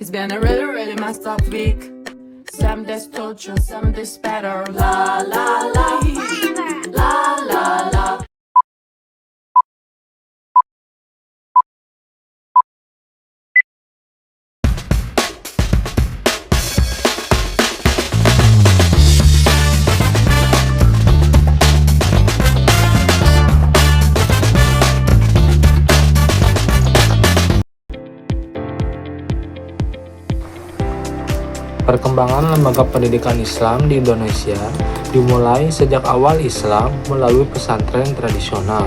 It's been a really, really messed up week. Some days torture, some days better. La la la, la la la. Perkembangan lembaga pendidikan Islam di Indonesia dimulai sejak awal Islam melalui pesantren tradisional.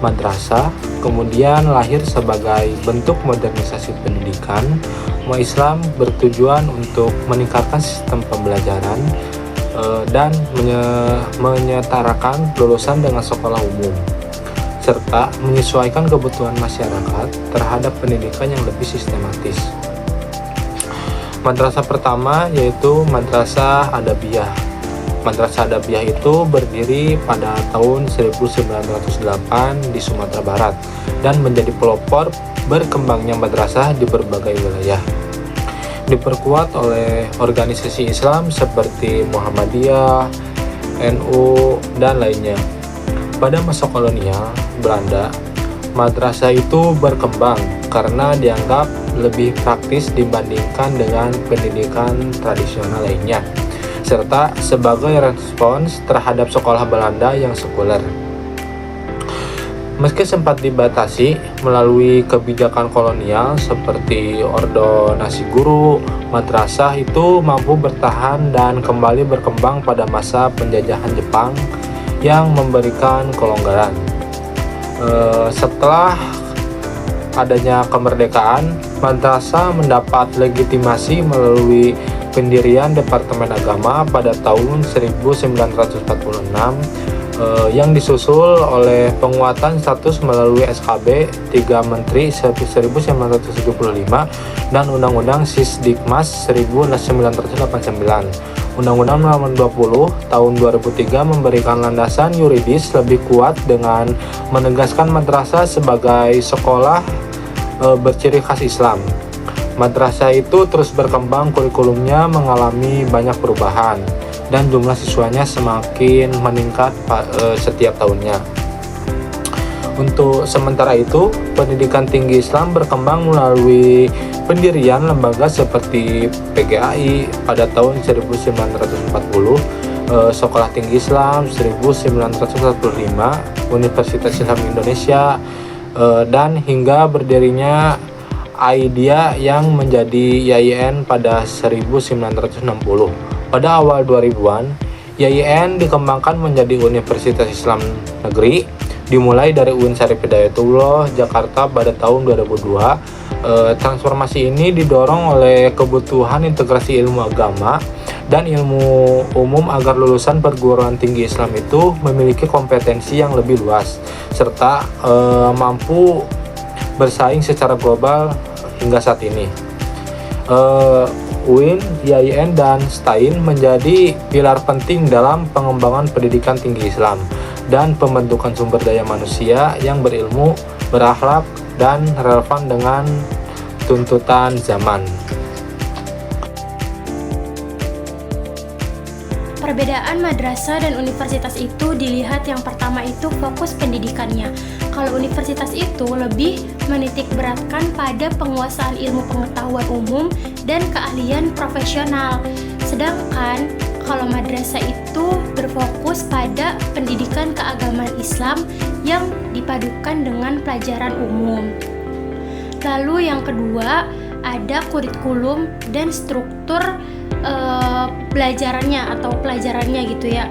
Madrasah kemudian lahir sebagai bentuk modernisasi pendidikan. Islam bertujuan untuk meningkatkan sistem pembelajaran dan menyetarakan lulusan dengan sekolah umum, serta menyesuaikan kebutuhan masyarakat terhadap pendidikan yang lebih sistematis. Madrasah pertama yaitu Madrasah Adabiyah. Madrasah Adabiyah itu berdiri pada tahun 1908 di Sumatera Barat dan menjadi pelopor berkembangnya madrasah di berbagai wilayah. Diperkuat oleh organisasi Islam seperti Muhammadiyah, NU, dan lainnya. Pada masa kolonial Belanda, madrasah itu berkembang karena dianggap lebih praktis dibandingkan dengan pendidikan tradisional lainnya, serta sebagai respons terhadap sekolah Belanda yang sekuler. Meski sempat dibatasi melalui kebijakan kolonial seperti ordonasi guru, madrasah itu mampu bertahan dan kembali berkembang pada masa penjajahan Jepang yang memberikan kelonggaran. Setelah adanya kemerdekaan, madrasah mendapat legitimasi melalui pendirian Departemen Agama pada tahun 1946 yang disusul oleh penguatan status melalui SKB 3 Menteri 1975 dan Undang-Undang Sisdikmas 1989. Undang-Undang Nomor 20 Tahun 2003 memberikan landasan yuridis lebih kuat dengan menegaskan madrasah sebagai sekolah berciri khas Islam. Madrasah itu terus berkembang, kurikulumnya mengalami banyak perubahan dan jumlah siswanya semakin meningkat setiap tahunnya. Untuk sementara itu, pendidikan tinggi Islam berkembang melalui pendirian lembaga seperti PGAI pada tahun 1940, Sekolah Tinggi Islam 1945, Universitas Islam Indonesia, dan hingga berdirinya AIDIA yang menjadi YIN pada 1960. Pada awal 2000-an, YIN dikembangkan menjadi Universitas Islam Negeri, dimulai dari UIN Syarif Hidayatullah, Jakarta pada tahun 2002. Transformasi ini didorong oleh kebutuhan integrasi ilmu agama dan ilmu umum agar lulusan perguruan tinggi Islam itu memiliki kompetensi yang lebih luas, serta mampu bersaing secara global hingga saat ini. UIN, YIN, dan STAIN menjadi pilar penting dalam pengembangan pendidikan tinggi Islam dan pembentukan sumber daya manusia yang berilmu, berakhlak, dan relevan dengan tuntutan zaman. Perbedaan madrasah dan universitas itu dilihat yang pertama itu fokus pendidikannya. Kalau universitas itu lebih menitik beratkan pada penguasaan ilmu pengetahuan umum dan keahlian profesional. Sedangkan kalau madrasah itu berfokus pada pendidikan keagamaan Islam yang dipadukan dengan pelajaran umum. Lalu yang kedua, ada kurikulum dan struktur pelajarannya gitu ya.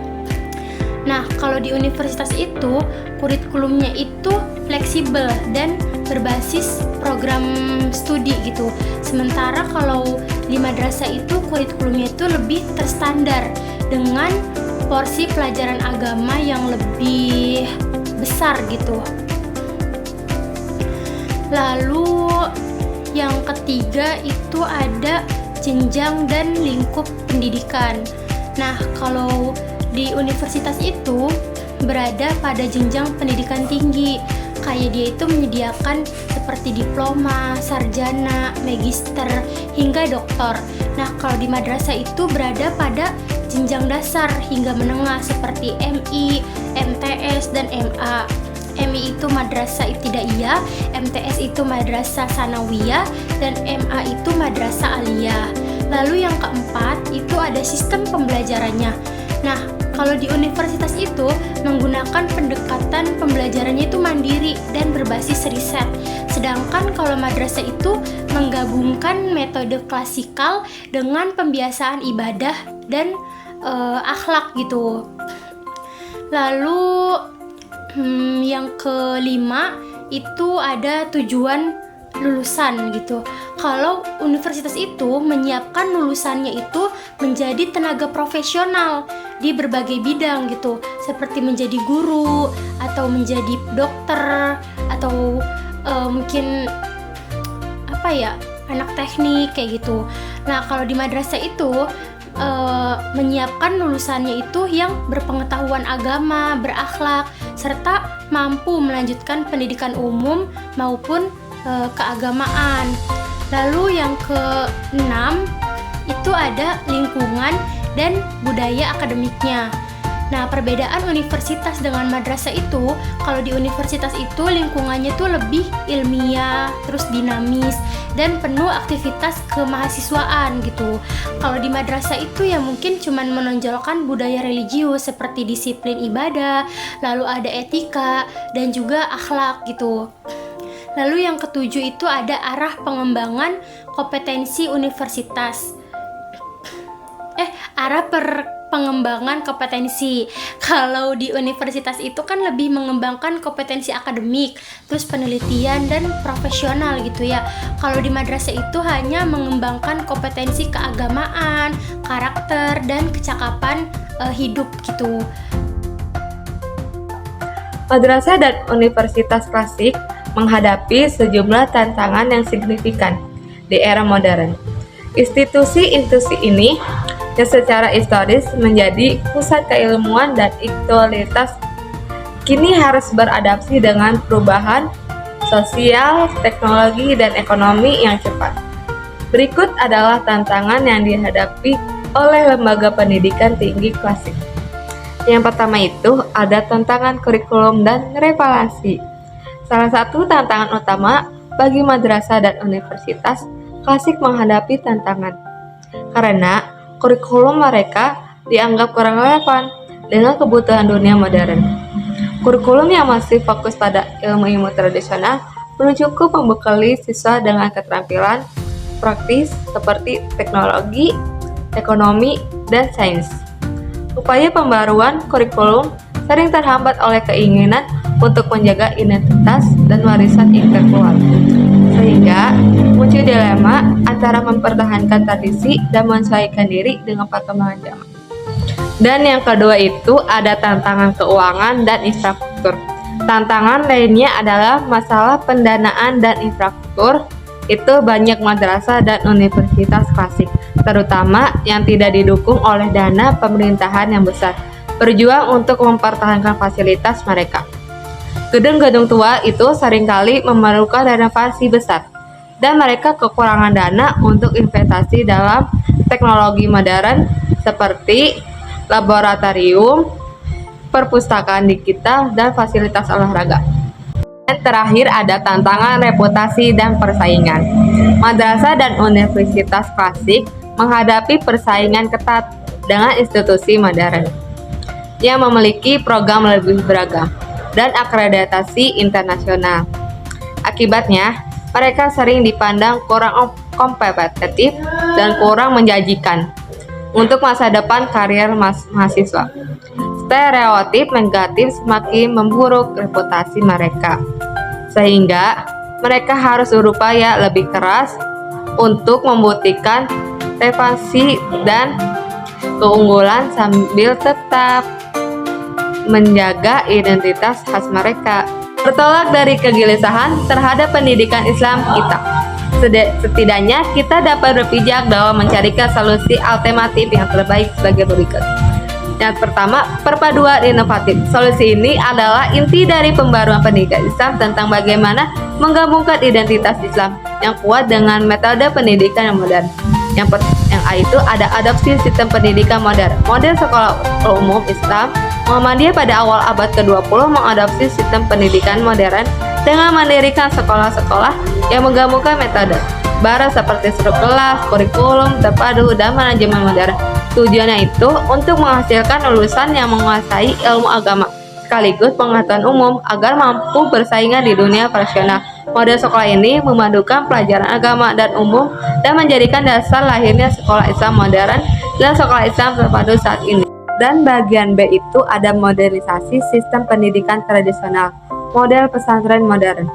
Nah, kalau di universitas itu kurikulumnya itu fleksibel dan berbasis program studi gitu. Sementara kalau di madrasah itu kurikulumnya itu lebih terstandar dengan porsi pelajaran agama yang lebih besar gitu. Lalu yang ketiga itu ada jenjang dan lingkup pendidikan. Nah, kalau di universitas itu berada pada jenjang pendidikan tinggi. Kayak dia itu menyediakan seperti diploma, sarjana, magister, hingga doktor. Nah, kalau di madrasah itu berada pada jenjang dasar hingga menengah seperti MI, MTS, dan MA. MI itu madrasah ibtidaiyah, MTS itu madrasah sanawiyah, dan MA itu madrasah aliyah. Lalu yang keempat itu ada sistem pembelajarannya. Nah, kalau di universitas itu menggunakan pendekatan pembelajarannya itu mandiri dan berbasis riset. Sedangkan kalau madrasah itu menggabungkan metode klasikal dengan pembiasaan ibadah dan akhlak gitu. Lalu yang kelima itu ada tujuan lulusan gitu. Kalau universitas itu menyiapkan lulusannya itu menjadi tenaga profesional di berbagai bidang gitu, seperti menjadi guru atau menjadi dokter atau mungkin anak teknik kayak gitu. Nah, kalau di madrasah itu menyiapkan lulusannya itu yang berpengetahuan agama, berakhlak, serta mampu melanjutkan pendidikan umum maupun keagamaan. Lalu yang keenam itu ada lingkungan dan budaya akademiknya. Nah, perbedaan universitas dengan madrasah itu, kalau di universitas itu lingkungannya tuh lebih ilmiah, terus dinamis, dan penuh aktivitas kemahasiswaan gitu. Kalau di madrasah itu ya mungkin cuman menonjolkan budaya religius seperti disiplin ibadah, lalu ada etika, dan juga akhlak gitu. Lalu yang ketujuh itu ada arah pengembangan kompetensi universitas. Pengembangan kompetensi. Kalau di universitas itu kan lebih mengembangkan kompetensi akademik, terus penelitian dan profesional gitu ya. Kalau di madrasah itu hanya mengembangkan kompetensi keagamaan, karakter, dan kecakapan hidup gitu. Madrasah dan universitas klasik menghadapi sejumlah tantangan yang signifikan di era modern. Institusi-institusi ini yang secara historis menjadi pusat keilmuan dan intelektualitas kini harus beradaptasi dengan perubahan sosial, teknologi, dan ekonomi yang cepat. Berikut adalah tantangan yang dihadapi oleh lembaga pendidikan tinggi klasik. Yang pertama itu ada tantangan kurikulum dan revaluasi. Salah satu tantangan utama bagi madrasah dan universitas klasik menghadapi tantangan karena kurikulum mereka dianggap kurang relevan dengan kebutuhan dunia modern. Kurikulum yang masih fokus pada ilmu-ilmu tradisional belum cukup membekali siswa dengan keterampilan praktis seperti teknologi, ekonomi, dan sains. Upaya pembaruan kurikulum sering terhambat oleh keinginan untuk menjaga identitas dan warisan intelektual, sehingga muncul dilema antara mempertahankan tradisi dan menyesuaikan diri dengan perkembangan zaman. Dan yang kedua itu ada tantangan keuangan dan infrastruktur. Tantangan lainnya adalah masalah pendanaan dan infrastruktur. Itu banyak madrasah dan universitas klasik, terutama yang tidak didukung oleh dana pemerintahan yang besar, berjuang untuk mempertahankan fasilitas mereka. Gedung-gedung tua itu seringkali memerlukan renovasi besar, dan mereka kekurangan dana untuk investasi dalam teknologi modern seperti laboratorium, perpustakaan digital, dan fasilitas olahraga. Dan terakhir ada tantangan reputasi dan persaingan. Madrasah dan universitas klasik menghadapi persaingan ketat dengan institusi modern yang memiliki program lebih beragam dan akreditasi internasional. Akibatnya, mereka sering dipandang kurang kompetitif dan kurang menjanjikan untuk masa depan karier mahasiswa. Stereotip negatif semakin memburuk reputasi mereka, sehingga mereka harus berupaya lebih keras untuk membuktikan relevansi dan keunggulan sambil tetap menjaga identitas khas mereka. Bertolak dari kegelisahan terhadap pendidikan Islam kita, setidaknya kita dapat berpijak dalam mencarikan solusi alternatif yang terbaik sebagai berikut. Yang pertama, perpaduan inovatif. Solusi ini adalah inti dari pembaruan pendidikan Islam tentang bagaimana menggabungkan identitas Islam yang kuat dengan metode pendidikan yang modern. Yang A itu ada adopsi sistem pendidikan modern. Model sekolah umum Islam Muhammadiyah pada awal abad ke-20 mengadopsi sistem pendidikan modern dengan mendirikan sekolah-sekolah yang menggabungkan metode baru seperti struktur kelas, kurikulum terpadu, dan manajemen modern. Tujuannya itu untuk menghasilkan lulusan yang menguasai ilmu agama sekaligus pengetahuan umum agar mampu bersaingan di dunia profesional. Model sekolah ini memadukan pelajaran agama dan umum dan menjadikan dasar lahirnya sekolah Islam modern dan sekolah Islam terpadu saat ini. Dan bagian B itu ada modernisasi sistem pendidikan tradisional, model pesantren modern.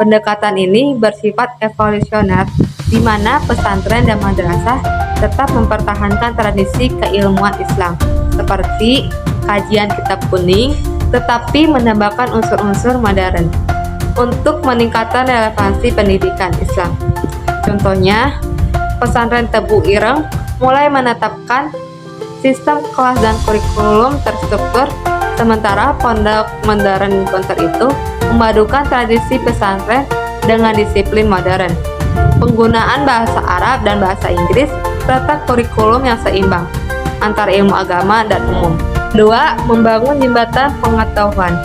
Pendekatan ini bersifat evolusioner, di mana pesantren dan madrasah tetap mempertahankan tradisi keilmuan Islam, seperti kajian kitab kuning, tetapi menambahkan unsur-unsur modern untuk meningkatkan relevansi pendidikan Islam. Contohnya, pesantren Tebu Ireng mulai menetapkan sistem kelas dan kurikulum terstruktur, sementara pondok modern Gontor itu memadukan tradisi pesantren dengan disiplin modern, penggunaan bahasa Arab dan bahasa Inggris, serta kurikulum yang seimbang antara ilmu agama dan umum. 2. Membangun jembatan pengetahuan.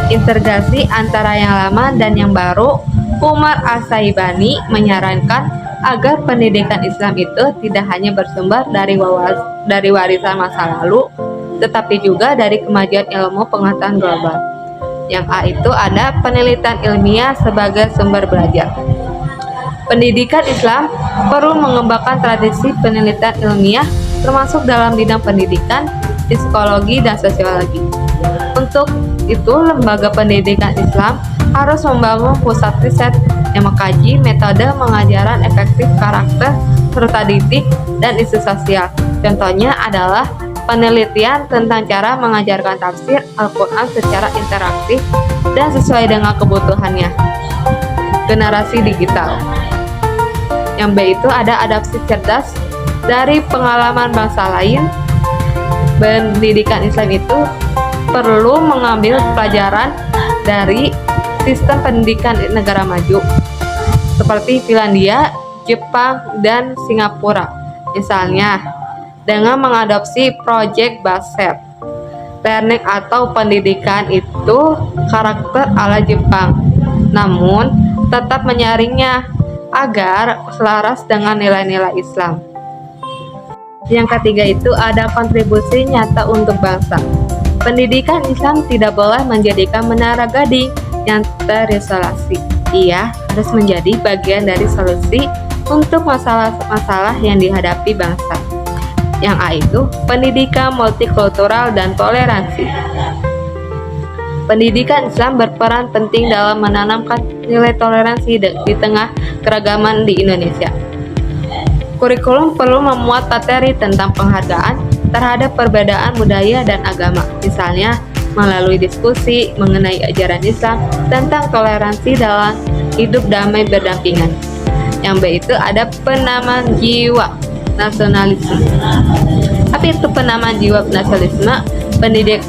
Integrasi antara yang lama dan yang baru. Umar As-Saibani menyarankan agar pendidikan Islam itu tidak hanya bersumber dari warisan masa lalu, tetapi juga dari kemajuan ilmu pengetahuan global. Yang A itu ada penelitian ilmiah sebagai sumber belajar. Pendidikan Islam perlu mengembangkan tradisi penelitian ilmiah termasuk dalam bidang pendidikan, psikologi, dan sosiologi. Untuk itu, lembaga pendidikan Islam harus membangun pusat riset yang mengkaji metode pengajaran efektif karakter serta didik dan isu sosial. Contohnya adalah penelitian tentang cara mengajarkan tafsir Al-Quran secara interaktif dan sesuai dengan kebutuhannya. Generasi digital. Yang B itu ada adaptasi cerdas dari pengalaman bangsa lain. Pendidikan Islam itu perlu mengambil pelajaran dari sistem pendidikan negara maju seperti Finlandia, Jepang, dan Singapura. Misalnya, dengan mengadopsi project based learning atau pendidikan itu karakter ala Jepang, namun tetap menyaringnya agar selaras dengan nilai-nilai Islam. Yang ketiga itu ada kontribusi nyata untuk bangsa. Pendidikan Islam tidak boleh menjadikan menara gading yang terisolasi. Ia harus menjadi bagian dari solusi untuk masalah-masalah yang dihadapi bangsa. Yang A itu pendidikan multikultural dan toleransi. Pendidikan Islam berperan penting dalam menanamkan nilai toleransi di tengah keragaman di Indonesia. Kurikulum perlu memuat materi tentang penghargaan terhadap perbedaan budaya dan agama, misalnya melalui diskusi mengenai ajaran Islam tentang toleransi dalam hidup damai berdampingan. Yang B itu ada penamaan jiwa nasionalisme. Apa itu penamaan jiwa nasionalisme? Pendidik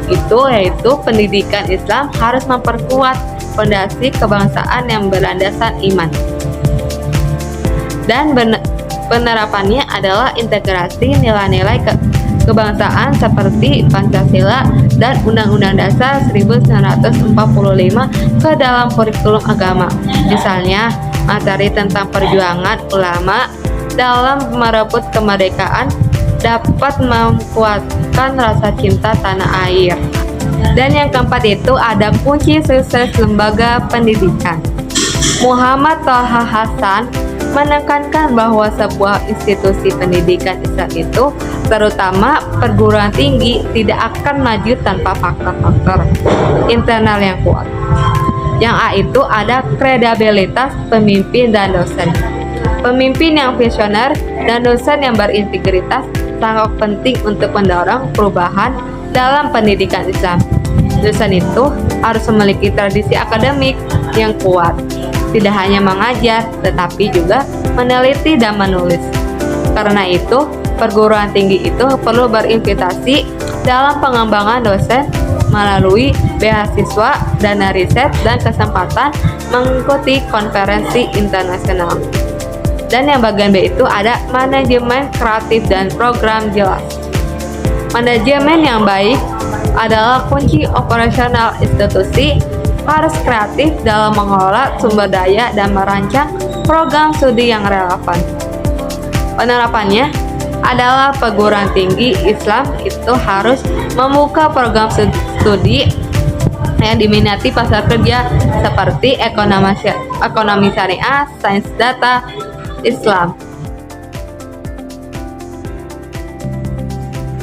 itu yaitu pendidikan Islam harus memperkuat fondasi kebangsaan yang berlandaskan iman. Dan penerapannya adalah integrasi nilai-nilai kebangsaan seperti Pancasila dan Undang-Undang Dasar 1945 ke dalam kurikulum agama. Misalnya, materi tentang perjuangan ulama dalam merebut kemerdekaan dapat menguatkan rasa cinta tanah air. Dan yang keempat itu ada kunci sukses lembaga pendidikan. Muhammad Thaha Hassan menekankan bahwa sebuah institusi pendidikan Islam itu, terutama perguruan tinggi, tidak akan maju tanpa faktor-faktor internal yang kuat. Yang A itu ada kredibilitas pemimpin dan dosen. Pemimpin yang visioner dan dosen yang berintegritas sangat penting untuk mendorong perubahan dalam pendidikan Islam. Dosen itu harus memiliki tradisi akademik yang kuat, tidak hanya mengajar, tetapi juga meneliti dan menulis. Karena itu, perguruan tinggi itu perlu berinvestasi dalam pengembangan dosen melalui beasiswa, dana riset, dan kesempatan mengikuti konferensi internasional. Dan yang bagian B itu ada manajemen kreatif dan program jelas. Manajemen yang baik adalah kunci operasional institusi, harus kreatif dalam mengelola sumber daya dan merancang program studi yang relevan. Penerapannya adalah perguruan tinggi Islam itu harus membuka program studi yang diminati pasar kerja seperti ekonomi syariah, sains data, Islam.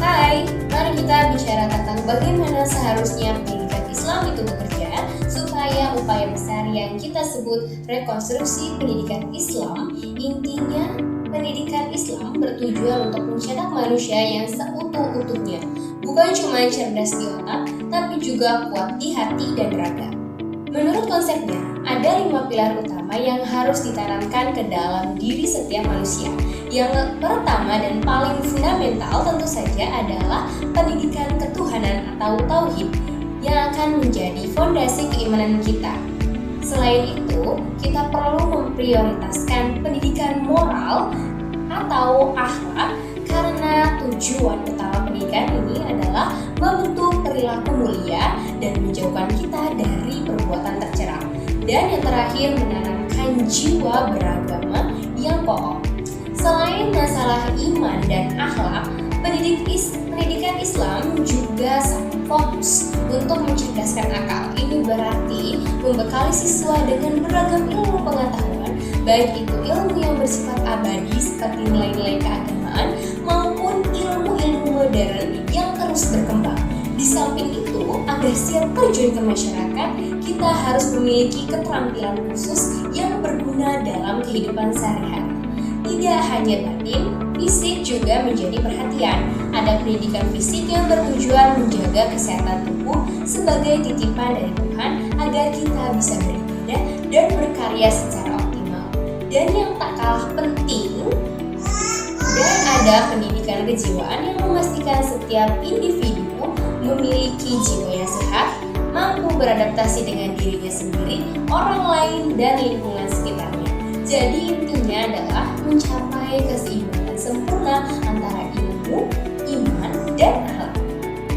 Hai, mari kita bicara tentang bagaimana seharusnya pendidikan Islam itu bekerja supaya upaya besar yang kita sebut rekonstruksi pendidikan Islam, intinya pendidikan Islam bertujuan untuk mencetak manusia yang seutuh-utuhnya, bukan cuma cerdas di otak, tapi juga kuat di hati dan raga. Menurut konsepnya, ada 5 pilar utama yang harus ditanamkan ke dalam diri setiap manusia. Yang pertama dan paling fundamental tentu saja adalah pendidikan ketuhanan atau tauhid yang akan menjadi fondasi keimanan kita. Selain itu, kita perlu memprioritaskan pendidikan moral atau akhlak karena tujuan utama pendidikan ini adalah membentuk perilaku mulia dan menjauhkan kita dari perbuatan tercela. Dan yang terakhir, menanamkan jiwa beragama yang kokoh. Selain masalah iman dan akhlak, pendidikan Islam juga sangat fokus untuk mencerdaskan akal. Ini berarti membekali siswa dengan beragam ilmu pengetahuan, baik itu ilmu yang bersifat abadi seperti nilai-nilai keagamaan maupun ilmu-ilmu modern yang terus berkembang. Di samping itu, agar siap terjun ke masyarakat, kita harus memiliki keterampilan khusus yang berguna dalam kehidupan sehari-hari. Tidak hanya batin, fisik juga menjadi perhatian. Ada pendidikan fisik yang bertujuan menjaga kesehatan tubuh sebagai titipan dari Tuhan agar kita bisa beribadah dan berkarya secara optimal. Dan yang tak kalah penting, dan ada pendidikan kejiwaan yang memastikan setiap individu memiliki jiwa yang sehat, mampu beradaptasi dengan dirinya sendiri, orang lain, dan lingkungan sekitarnya. Jadi intinya adalah mencapai keseimbangan sempurna antara ilmu, iman, dan akhlak.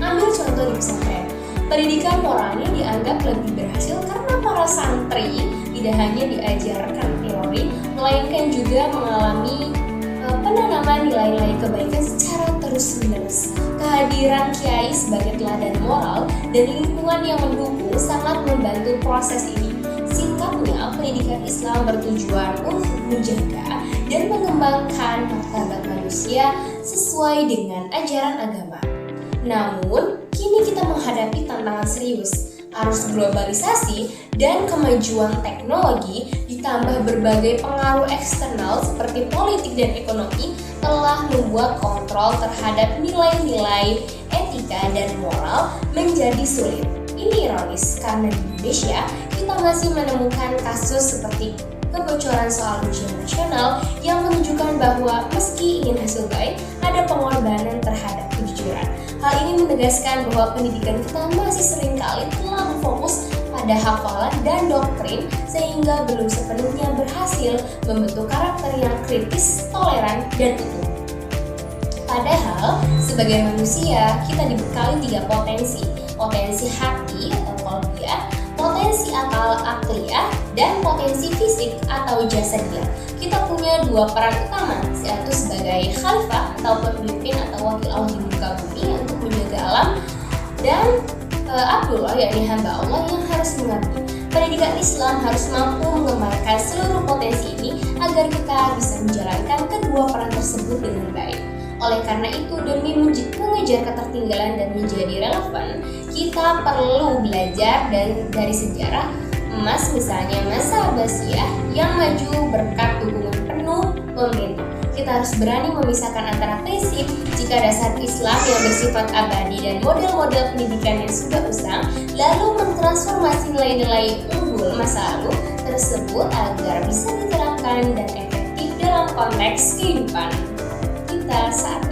Ambil contoh di pesantren, pendidikan moralnya dianggap lebih berhasil karena para santri tidak hanya diajarkan teori, melainkan juga mengalami penanaman nilai-nilai kebaikan secara terus-menerus. Kehadiran kiai sebagai teladan moral dan lingkungan yang mendukung sangat membantu proses ini. Singkatnya, pendidikan Islam bertujuan untuk menjaga dan mengembangkan martabat manusia sesuai dengan ajaran agama. Namun, kini kita menghadapi tantangan serius. Arus globalisasi dan kemajuan teknologi ditambah berbagai pengaruh eksternal seperti politik dan ekonomi telah membuat kontrol terhadap nilai-nilai etika dan moral menjadi sulit. Ini ironis karena di Indonesia kita masih menemukan kasus seperti kebocoran soal ujian nasional yang menunjukkan bahwa meski ingin hasil baik, ada pengorbanan terhadap kejujuran. Hal ini menegaskan bahwa pendidikan kita masih seringkali terlalu fokus pada hafalan dan doktrin sehingga belum sepenuhnya berhasil membentuk karakter yang kritis, toleran, dan utuh. Padahal, sebagai manusia, kita dibekali 3 potensi. Potensi hati atau qalbiyah, potensi akal akliyah, dan potensi fisik atau jasadiyah. Kita punya 2 peran utama, yaitu sebagai khalifah atau pemimpin atau wakil Allah di muka bumi untuk menjaga alam, dan Abdullah yakni hamba Allah yang harus mengabdi. Pendidikan Islam harus mampu mengembangkan seluruh potensi ini agar kita bisa menjalankan kedua peran tersebut dengan baik. Oleh karena itu, demi mengejar ketertinggalan dan menjadi relevan, kita perlu belajar dari sejarah emas, misalnya masa Abbasiyah yang maju berkat dukungan penuh pemerintah. Kita harus berani memisahkan antara prinsip jika dasar Islam yang bersifat abadi dan model-model pendidikan yang sudah usang, lalu mentransformasi nilai-nilai unggul masa lalu tersebut agar bisa diterapkan dan efektif dalam konteks kehidupan kita saat